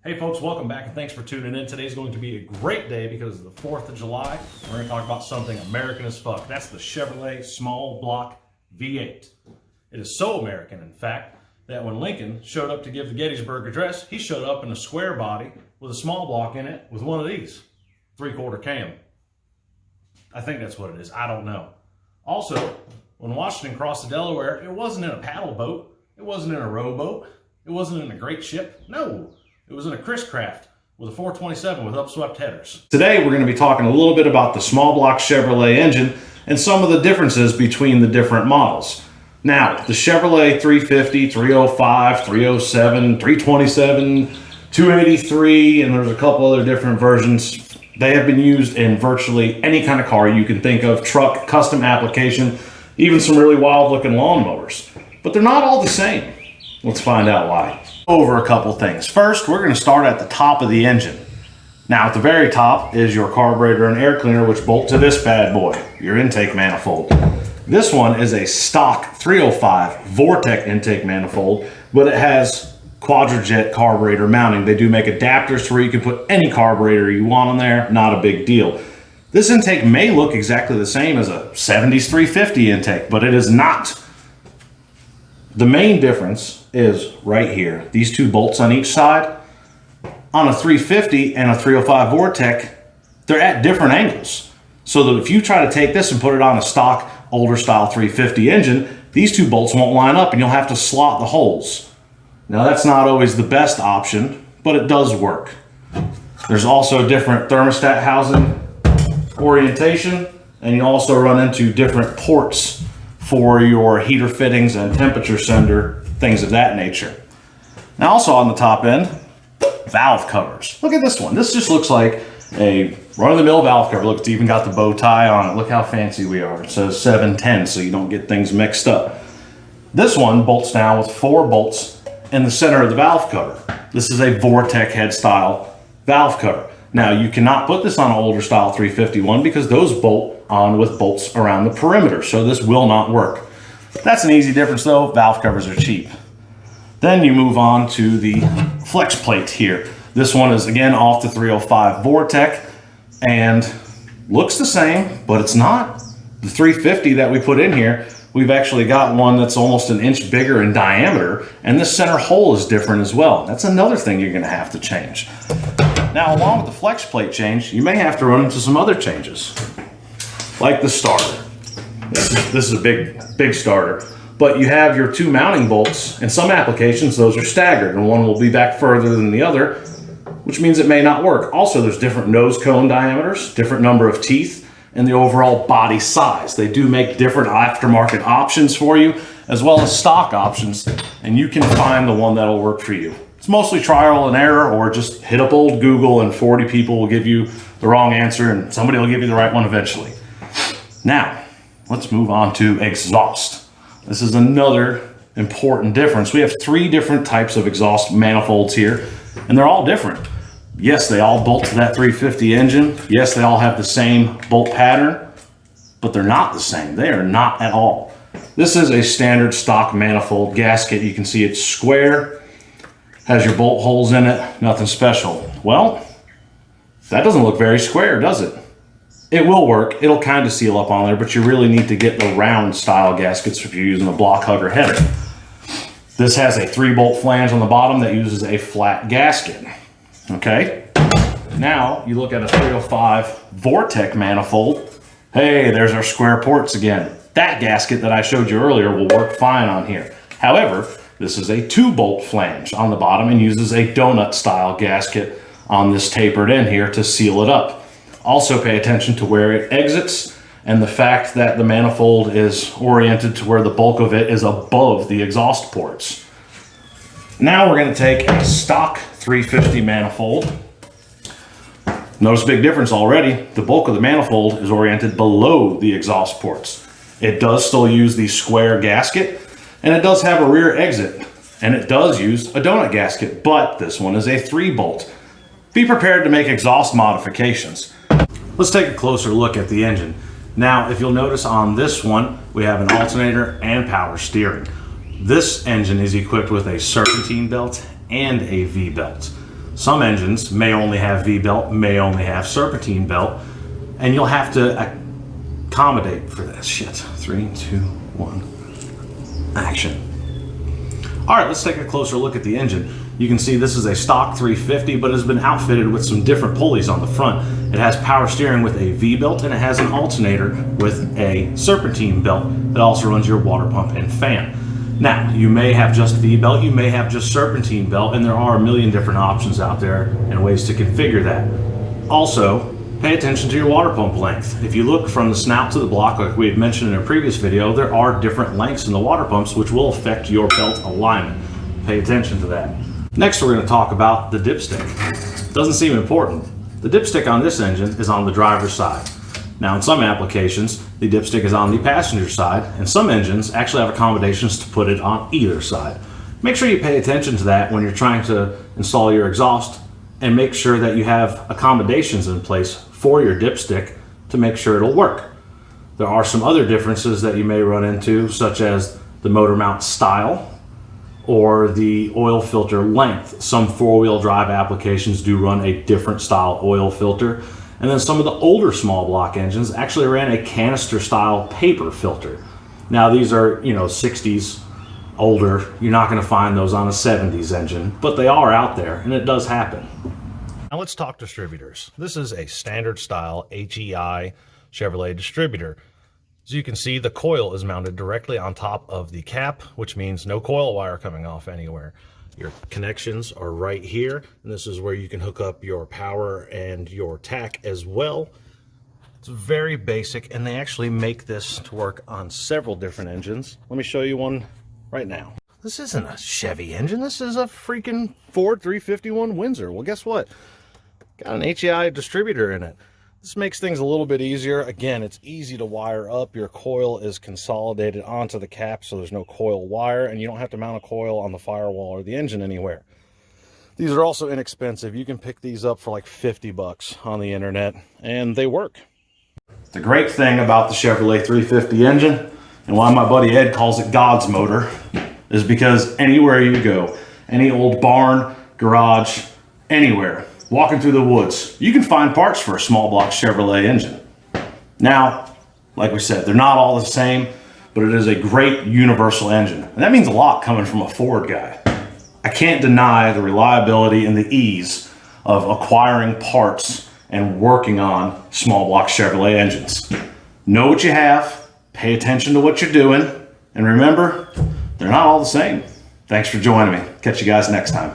Hey folks, welcome back and thanks for tuning in. Today's going to be a great day because of the 4th of July. We're going to talk about something American as fuck. That's the Chevrolet small block V8. It is so American, in fact, that when Lincoln showed up to give the Gettysburg Address, he showed up in a square body with a small block in it with one of these, 3/4 cam. I think that's what it is. I don't know. Also, when Washington crossed the Delaware, it wasn't in a paddle boat. It wasn't in a rowboat. It wasn't in a great ship. No. It was in a Chris Craft with a 427 with upswept headers. Today we're going to be talking a little bit about the small block Chevrolet engine and some of the differences between the different models. Now, the Chevrolet 350, 305, 307, 327, 283, and there's a couple other different versions. They have been used in virtually any kind of car you can think of, truck, custom application, even some really wild looking lawnmowers. But they're not all the same. Let's find out why. Over a couple things. First, we're going to start at the top of the engine. Now, at the very top is your carburetor and air cleaner, which bolt to this bad boy, your intake manifold. This one is a stock 305 Vortec intake manifold, but it has quadrajet carburetor mounting. They do make adapters to where you can put any carburetor you want on there, not a big deal. This intake may look exactly the same as a 70s 350 intake, but it is not. The main difference is right here. These two bolts on each side. On a 350 and a 305 Vortec, they're at different angles. So that if you try to take this and put it on a stock, older style 350 engine, these two bolts won't line up and you'll have to slot the holes. Now that's not always the best option, but it does work. There's also different thermostat housing orientation, and you also run into different ports for your heater fittings and temperature sender, things of that nature. Now also on the top end, valve covers. Look at this one. This just looks like a run-of-the-mill valve cover. Look, it's even got the bow tie on it. Look how fancy we are. It says 710, so you don't get things mixed up. This one bolts down with 4 bolts in the center of the valve cover. This is a Vortec head style valve cover. Now you cannot put this on an older style 351 because those bolt on with bolts around the perimeter, so this will not work. That's an easy difference though. Valve covers are cheap. Then you move on to the flex plate here. This one is again off the 305 Vortec and looks the same, but it's not. The 350 that we put in here, we've actually got one that's almost an inch bigger in diameter, and this center hole is different as well. That's another thing you're going to have to change. Now, along with the flex plate change, you may have to run into some other changes, like the starter. This is a big starter, but you have your 2 mounting bolts. In some applications, those are staggered, and one will be back further than the other, which means it may not work. Also, there's different nose cone diameters, different number of teeth, and the overall body size. They do make different aftermarket options for you, as well as stock options, and you can find the one that'll work for you. It's mostly trial and error, or just hit up old Google and 40 people will give you the wrong answer and somebody will give you the right one eventually. Now, let's move on to exhaust. This is another important difference. We have 3 different types of exhaust manifolds here, and they're all different. Yes, they all bolt to that 350 engine. Yes, they all have the same bolt pattern, but they're not the same. They are not at all. This is a standard stock manifold gasket. You can see it's square, has your bolt holes in it, nothing special. Well, that doesn't look very square, does it? It will work. It'll kind of seal up on there, but you really need to get the round style gaskets if you're using a block hugger header. This has a 3-bolt flange on the bottom that uses a flat gasket. Okay, now you look at a 305 Vortec manifold. Hey, there's our square ports again. That gasket that I showed you earlier will work fine on here. However, this is a 2-bolt flange on the bottom and uses a donut style gasket on this tapered end here to seal it up. Also pay attention to where it exits and the fact that the manifold is oriented to where the bulk of it is above the exhaust ports. Now we're going to take a stock 350 manifold. Notice a big difference already. The bulk of the manifold is oriented below the exhaust ports. It does still use the square gasket, and it does have a rear exit, and it does use a donut gasket, but this one is a 3-bolt. Be prepared to make exhaust modifications. Let's take a closer look at the engine. Now, if you'll notice on this one, we have an alternator and power steering. This engine is equipped with a serpentine belt and a V-belt. Some engines may only have V-belt, may only have serpentine belt, and you'll have to accommodate for that shit. 3, 2, 1, action. All right, let's take a closer look at the engine. You can see this is a stock 350, but has been outfitted with some different pulleys on the front. It has power steering with a V-belt, and it has an alternator with a serpentine belt that also runs your water pump and fan. Now, you may have just V-belt, you may have just serpentine belt, and there are a million different options out there and ways to configure that. Also, pay attention to your water pump length. If you look from the snout to the block, like we had mentioned in a previous video, there are different lengths in the water pumps which will affect your belt alignment. Pay attention to that. Next, we're going to talk about the dipstick. Doesn't seem important. The dipstick on this engine is on the driver's side. Now, in some applications, the dipstick is on the passenger side, and some engines actually have accommodations to put it on either side. Make sure you pay attention to that when you're trying to install your exhaust, and make sure that you have accommodations in place for your dipstick to make sure it'll work. There are some other differences that you may run into, such as the motor mount style or the oil filter length. Some four-wheel drive applications do run a different style oil filter, and then some of the older small block engines actually ran a canister style paper filter. Now these are, 60s older. You're not going to find those on a 70s engine, but they are out there, and it does happen. Now let's talk distributors. This is a standard style HEI Chevrolet distributor. As you can see, the coil is mounted directly on top of the cap, which means no coil wire coming off anywhere. Your connections are right here, and this is where you can hook up your power and your tack as well. It's very basic, and they actually make this to work on several different engines. Let me show you one right now. This isn't a Chevy engine. This is a freaking Ford 351 Windsor. Well, guess what? Got an HEI distributor in it. This makes things a little bit easier. Again, it's easy to wire up. Your coil is consolidated onto the cap, so there's no coil wire, and you don't have to mount a coil on the firewall or the engine anywhere. These are also inexpensive. You can pick these up for like 50 bucks on the internet, and they work. The great thing about the Chevrolet 350 engine, and why my buddy Ed calls it God's motor, is because anywhere you go, any old barn, garage, anywhere, walking through the woods, you can find parts for a small block Chevrolet engine. Now, like we said, they're not all the same, but it is a great universal engine. And that means a lot coming from a Ford guy. I can't deny the reliability and the ease of acquiring parts and working on small block Chevrolet engines. Know what you have, pay attention to what you're doing, and remember, they're not all the same. Thanks for joining me. Catch you guys next time.